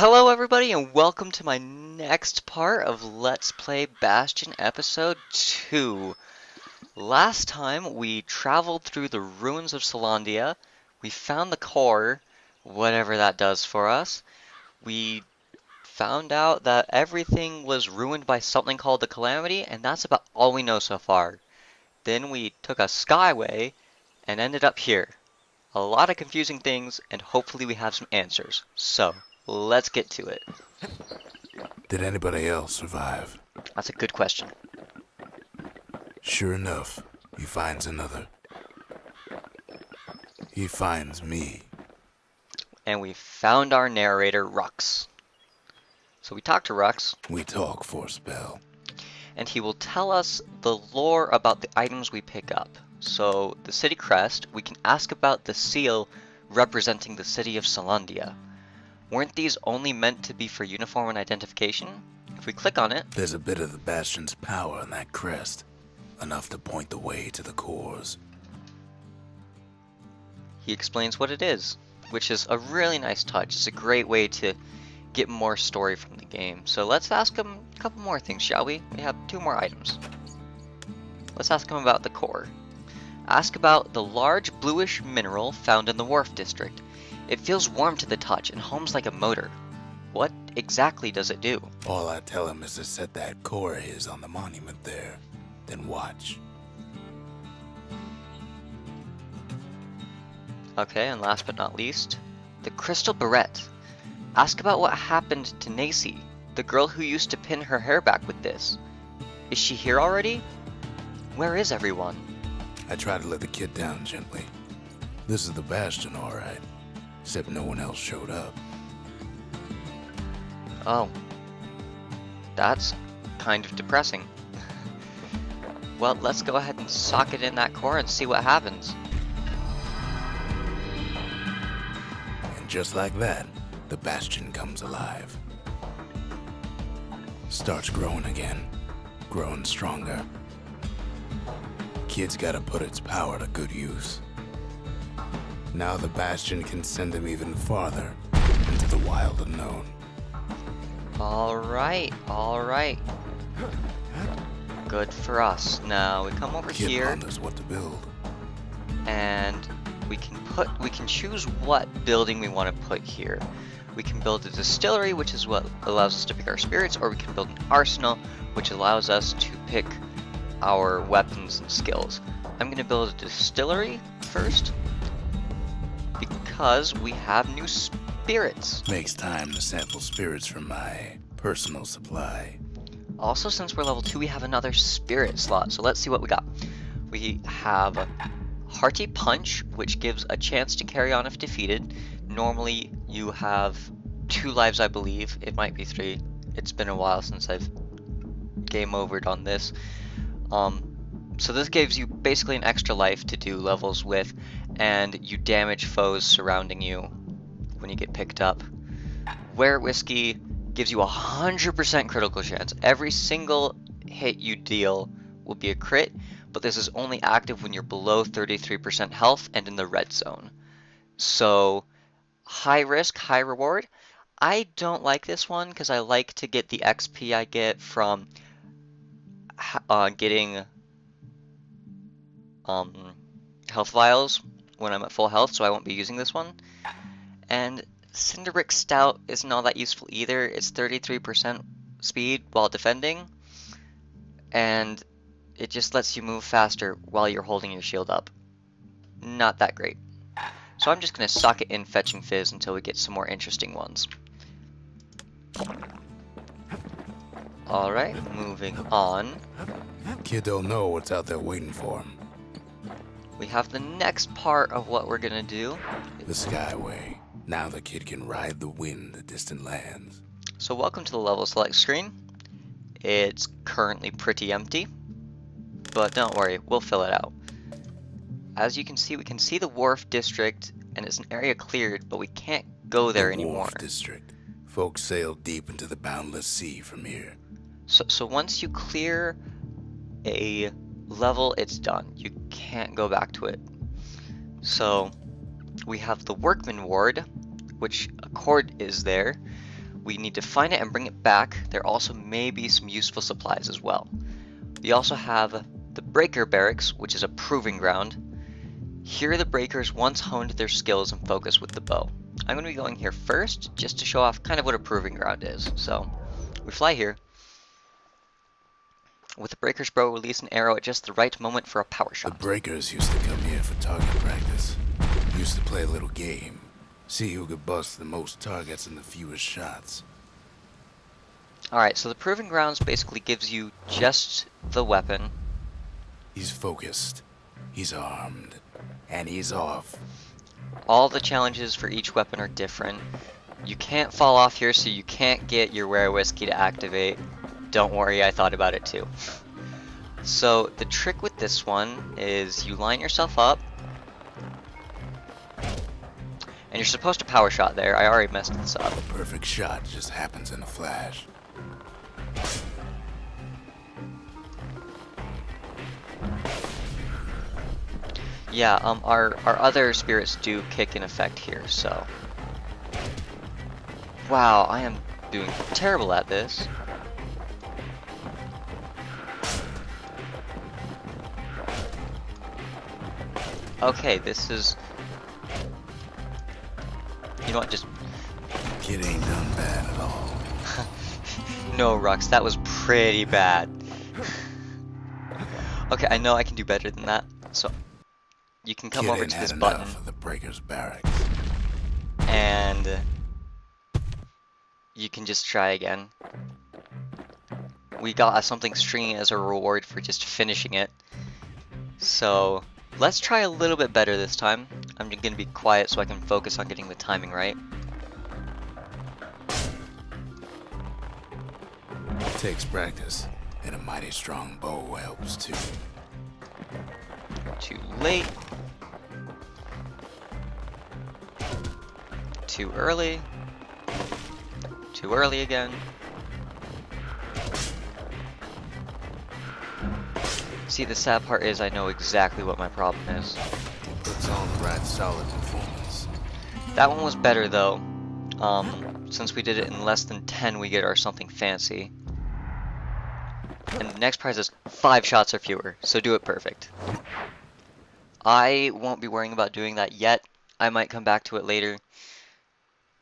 Hello everybody and welcome to my next part of Let's Play Bastion Episode 2. Last time we traveled through the ruins of Solandia, we found the core, whatever that does for us. We found out that everything was ruined by something called the Calamity, and that's about all we know so far. Then we took a skyway and ended up here. A lot of confusing things, and hopefully we have some answers. So, let's get to it. Did anybody else survive? That's a good question. Sure enough, he finds another. He finds me. And we found our narrator, Rux. So we talked to Rux, We talk for a spell. and he will tell us the lore about the items we pick up. So, the city crest, we can ask about the seal representing the city of Solandia. Weren't these only meant to be for uniform and identification? If we click on it, There's a bit of the Bastion's power in that crest. Enough to point the way to the cores. he explains what it is, which is a really nice touch. It's a great way to get more story from the game. So let's ask him a couple more things, shall we? We have 2 more items. Let's ask him about the core. Ask about the large bluish mineral found in the Wharf District. It feels warm to the touch and hums like a motor. What exactly does it do? All I tell him is to set that core of his on the monument there. Then watch. Okay, and last but not least, the crystal barrette. Ask about what happened to Nacy, the girl who used to pin her hair back with this. Is she here already? Where is everyone? I try to let the kid down gently. This is the Bastion, alright. Except no one else showed up. Oh. That's kind of depressing. Well, let's go ahead and sock it in that core and see what happens. And just like that, the Bastion comes alive. Starts growing again. Growing stronger. Kid's gotta put its power to good use. Now the Bastion can send him even farther into the wild unknown. Alright. Good for us. Now we come over Kid here ponders what to build. and we can choose what building we want to put here. We can build a distillery, which is what allows us to pick our spirits, or we can build an arsenal, which allows us to pick our weapons and skills. I'm going to build a distillery first because we have new spirits. Makes time to sample spirits from my personal supply. Also, since we're level 2, we have another spirit slot. So let's see what we got. We have Hearty Punch, which gives a chance to carry on if defeated. Normally you have 2 lives, I believe. It might be 3. It's been a while since I've game overed on this. So this gives you basically an extra life to do levels with, and you damage foes surrounding you when you get picked up. Where Whiskey gives you 100% critical chance. Every single hit you deal will be a crit, but this is only active when you're below 33% health and in the red zone. So, high risk, high reward. I don't like this one because I like to get the XP I get from getting health vials when I'm at full health, so I won't be using this one. And Cinderbrick Stout isn't all that useful either. It's 33% speed while defending, and it just lets you move faster while you're holding your shield up. Not that great. So I'm just going to sock it in Fetching Fizz until we get some more interesting ones. Alright, moving on. Kid don't know what's out there waiting for him. We have the next part of what we're going to do. The Skyway. Now the kid can ride the wind to distant lands. So welcome to the level select screen. It's currently pretty empty, but don't worry, we'll fill it out. As you can see, we can see the Wharf District, and it's an area cleared, but we can't go there anymore. Wharf District. Folks sail deep into the boundless sea from here. So once you clear a level, it's done. You can't go back to it. So we have the Workmen Ward, which a cord is there. We need to find it and bring it back. There also may be some useful supplies as well. We also have the Breaker Barracks, which is a proving ground. Here the Breakers once honed their skills and focus with the bow. I'm going to be going here first, just to show off kind of what a proving ground is. So, we fly here. With the Breaker's bow, release an arrow at just the right moment for a power shot. The Breakers used to come here for target practice. Used to play a little game. See who could bust the most targets and the fewest shots. Alright, so the proving grounds basically gives you just the weapon. He's focused. He's armed. And he's off. All the challenges for each weapon are different. You can't fall off here, so you can't get your Rare Whiskey to activate. Don't worry, I thought about it too. So the trick with this one is you line yourself up. And you're supposed to power shot there. I already messed this up. A perfect shot just happens in a flash. Yeah, our other spirits do kick in effect here, so. Wow, I am doing terrible at this. Okay, this is... You know what, just... Kid ain't done bad at all. No, Rux, that was pretty bad. Okay, I know I can do better than that, so... You can come over to this button. Of the Breaker's barracks. And... You can just try again. We got something stringy as a reward for just finishing it. So... Let's try a little bit better this time. I'm gonna be quiet so I can focus on getting the timing right. It takes practice, and a mighty strong bow helps too. Too late. Too early. Too early again. See, the sad part is I know exactly what my problem is. Puts on the right solid performance. That one was better though. Since we did it in less than 10, we get our something fancy. And the next prize is 5 shots or fewer, so do it perfect. I won't be worrying about doing that yet. I might come back to it later.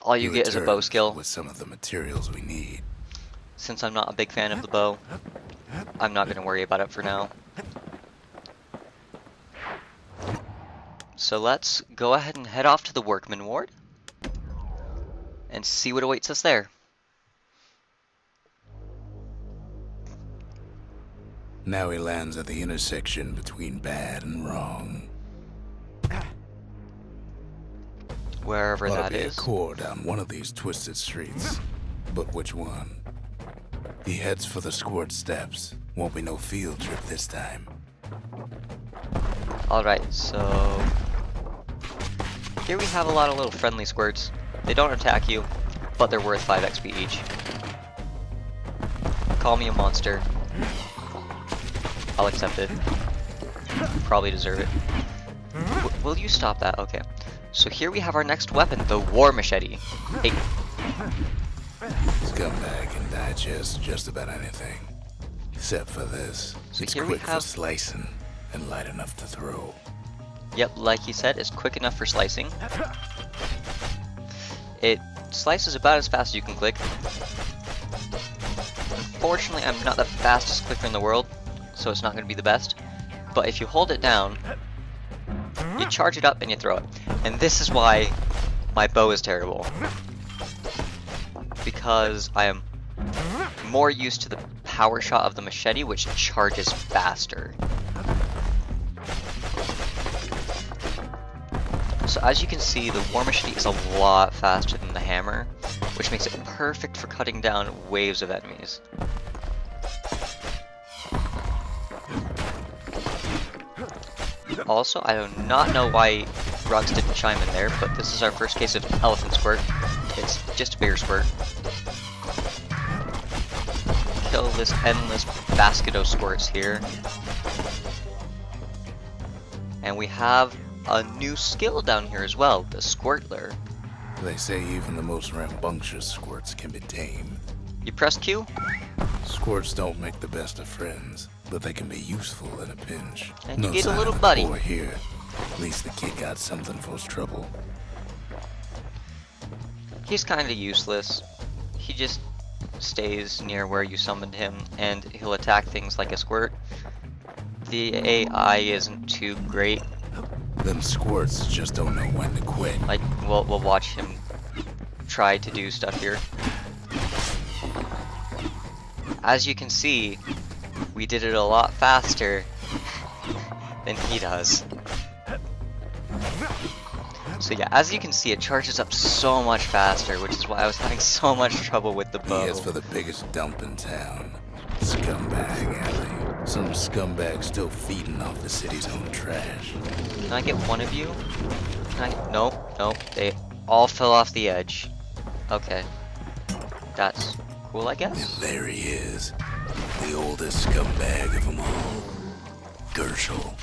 All you get is a bow skill. With some of the materials we need. Since I'm not a big fan of the bow, I'm not going to worry about it for now. So let's go ahead and head off to the Workmen Ward and see what awaits us there. Now he lands at the intersection between bad and wrong. Wherever that is. A core down one of these twisted streets. But which one? He heads for the squirt steps. Won't be no field trip this time. Alright, so... Here we have a lot of little friendly squirts. They don't attack you, but they're worth 5 XP each. Call me a monster. I'll accept it. Probably deserve it. Will you stop that? Okay. So here we have our next weapon, the War Machete. Hey. Scumbag can digest just about anything. Except for this. So it's here quick we have... for slicing and light enough to throw. Yep, like you said, it's quick enough for slicing. It slices about as fast as you can click. Unfortunately, I'm not the fastest clicker in the world, so it's not going to be the best. But if you hold it down, you charge it up and you throw it. And this is why my bow is terrible. Because I am more used to the power shot of the machete, which charges faster. So as you can see, the War Machete is a lot faster than the hammer, which makes it perfect for cutting down waves of enemies. Also, I do not know why Rux didn't chime in there, but this is our first case of Elephant Squirt. It's just a bigger squirt. Kill this endless basket of squirts here. And we have a new skill down here as well, the Squirtler. They say even the most rambunctious squirts can be tamed. You press Q? Squirts don't make the best of friends, but they can be useful in a pinch. And you No get a sign little of the buddy. boy here. At least the kid got something for his trouble. He's kinda useless. He just stays near where you summoned him, and he'll attack things like a squirt. The AI isn't too great. Them squirts just don't know when to quit. Like, we'll watch him try to do stuff here. As you can see, we did it a lot faster than he does. So yeah, as you can see, it charges up so much faster, which is why I was having so much trouble with the bow. He heads for the biggest dump in town. Scumbag alley. Some scumbag still feeding off the city's own trash. Can I get one of you? Nope, they all fell off the edge. Okay. That's cool, I guess? And there he is. The oldest scumbag of them all. Gershel.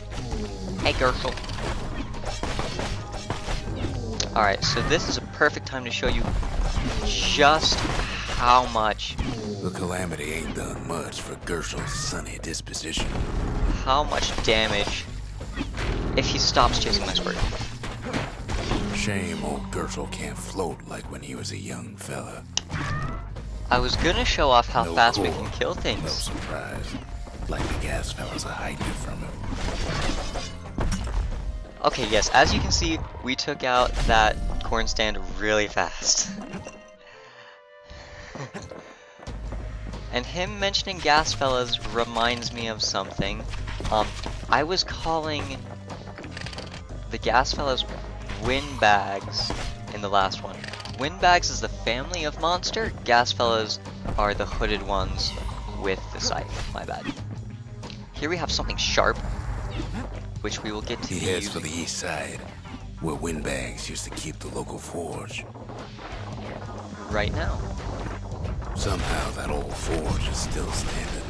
Hey, Gershel. Alright, so this is a perfect time to show you just how much... The calamity ain't done much for Gershel's sunny disposition. How much damage if he stops chasing my squirt. Shame old Gershel can't float like when he was a young fella. I was gonna show off how No fast we core, can kill No things. surprise. Like the gas fellas are hiding it from him. Okay, yes, as you can see, we took out that corn stand really fast. And him mentioning gas fellas reminds me of something. I was calling the gas fellas windbags in the last one. Windbags is the family of monster, gas fellas are the hooded ones with the scythe, my bad. Here we have something sharp, which we will get to He be heads using. for the east side, where windbags used to keep the local forge. Right now. Somehow that old forge is still standing.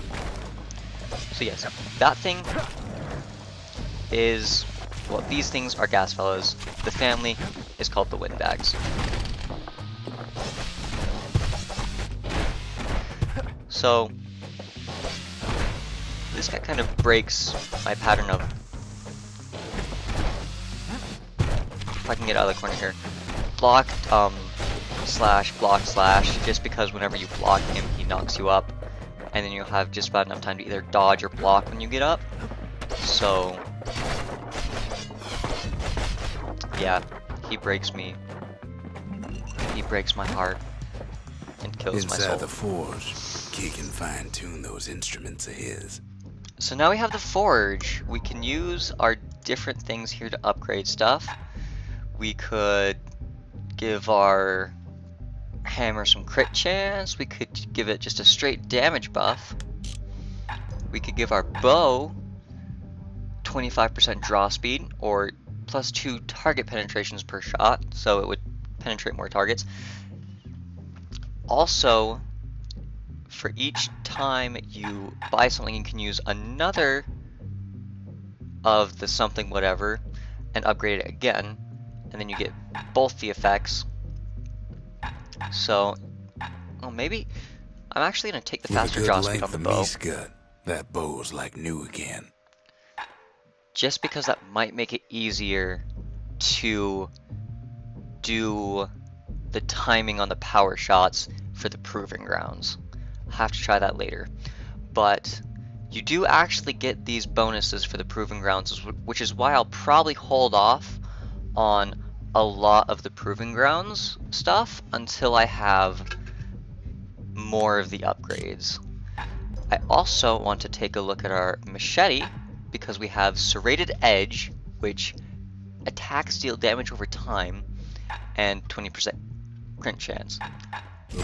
So yes, that thing is, well, these things are gas fellas. The family is called the windbags. So this guy kind of breaks my pattern of, if I can get out of the corner here, block, slash, block, slash, just because whenever you block him, he knocks you up, and then you'll have just about enough time to either dodge or block when you get up. So, yeah, he breaks me. He breaks my heart and kills my soul. Inside the forge, he can fine-tune those instruments of his. So now we have the forge. We can use our different things here to upgrade stuff. We could give our hammer some crit chance. We could give it just a straight damage buff. We could give our bow 25% draw speed, or +2 target penetrations per shot, so it would penetrate more targets. Also, for each time you buy something, you can use another of the something whatever and upgrade it again, and then you get both the effects. So, well, maybe I'm actually gonna take the faster draw speed on the bow, That bow's like new again. just because that might make it easier to do the timing on the power shots for the proving grounds. I'll have to try that later. But you do actually get these bonuses for the proving grounds, which is why I'll probably hold off on a lot of the proving grounds stuff until I have more of the upgrades. I also want to take a look at our machete, because we have serrated edge, which attacks deal damage over time, and 20% crit chance.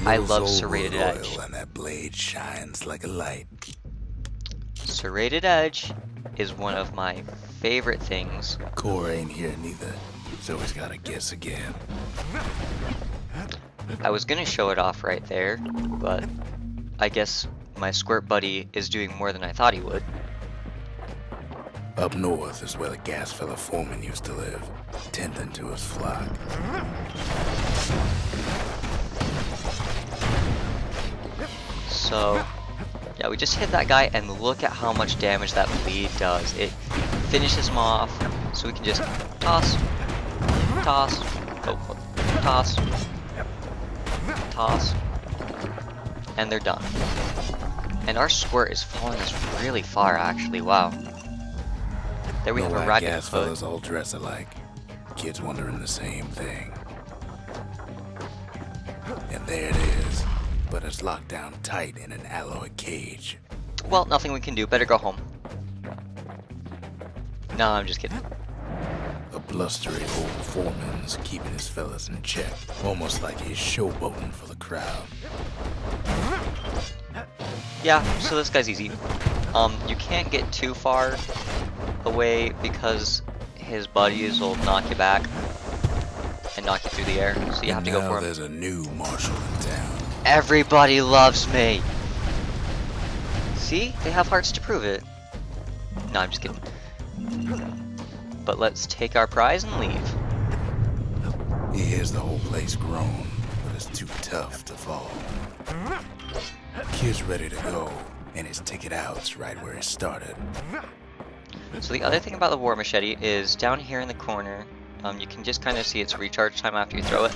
I love serrated edge. And that blade shines like a light. Serrated edge is one of my favorite things. Core ain't here neither, so he's gotta guess again. I was gonna show it off right there, but I guess my squirt buddy is doing more than I thought he would. Up north is where the gas fella foreman used to live, tending to his flock. So, yeah, we just hit that guy, and look at how much damage that bleed does. It finishes him off, so we can just toss, toss, oh, toss, toss, and they're done. And our squirt is following us really far, actually. Wow. There we have a ragged gas hood. fellas all dress alike. Kids wondering the same thing. And there it is. But it's locked down tight in an alloy cage. Well, nothing we can do. Better go home. No, I'm just kidding. A blustery old foreman's keeping his fellas in check. Almost like he's showboating for the crowd. Yeah, so this guy's easy. You can't get too far away because his buddies will knock you back and knock you through the air, so you have to go for him. There's a new marshal in town. Everybody loves me! See? They have hearts to prove it. No, I'm just kidding. But let's take our prize and leave. He hears the whole place groan, but it's too tough to fall. Kid's ready to go, and his ticket out's right where he started. So the other thing about the war machete is down here in the corner, you can just kind of see its recharge time after you throw it,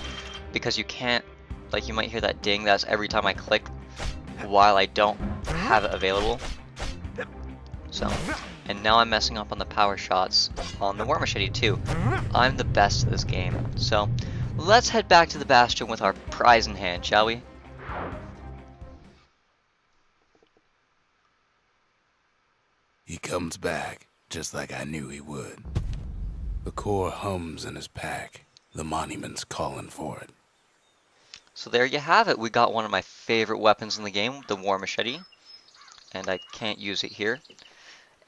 because you can't, like, you might hear that ding. That's every time I click while I don't have it available. So, and now I'm messing up on the power shots on the war machete too. I'm the best at this game. So let's head back to the Bastion with our prize in hand, shall we? He comes back, just like I knew he would. The core hums in his pack. The monument's calling for it. So there you have it. We got one of my favorite weapons in the game, the war machete. And I can't use it here.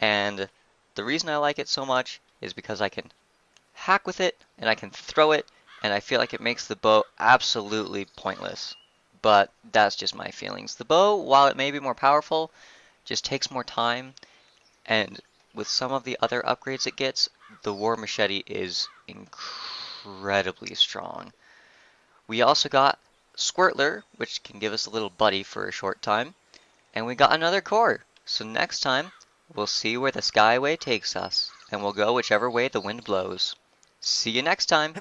And the reason I like it so much is because I can hack with it, and I can throw it, and I feel like it makes the bow absolutely pointless. But that's just my feelings. The bow, while it may be more powerful, just takes more time. And with some of the other upgrades it gets, the war machete is incredibly strong. We also got Squirtler, which can give us a little buddy for a short time. And we got another core. So next time, we'll see where the Skyway takes us. And we'll go whichever way the wind blows. See you next time!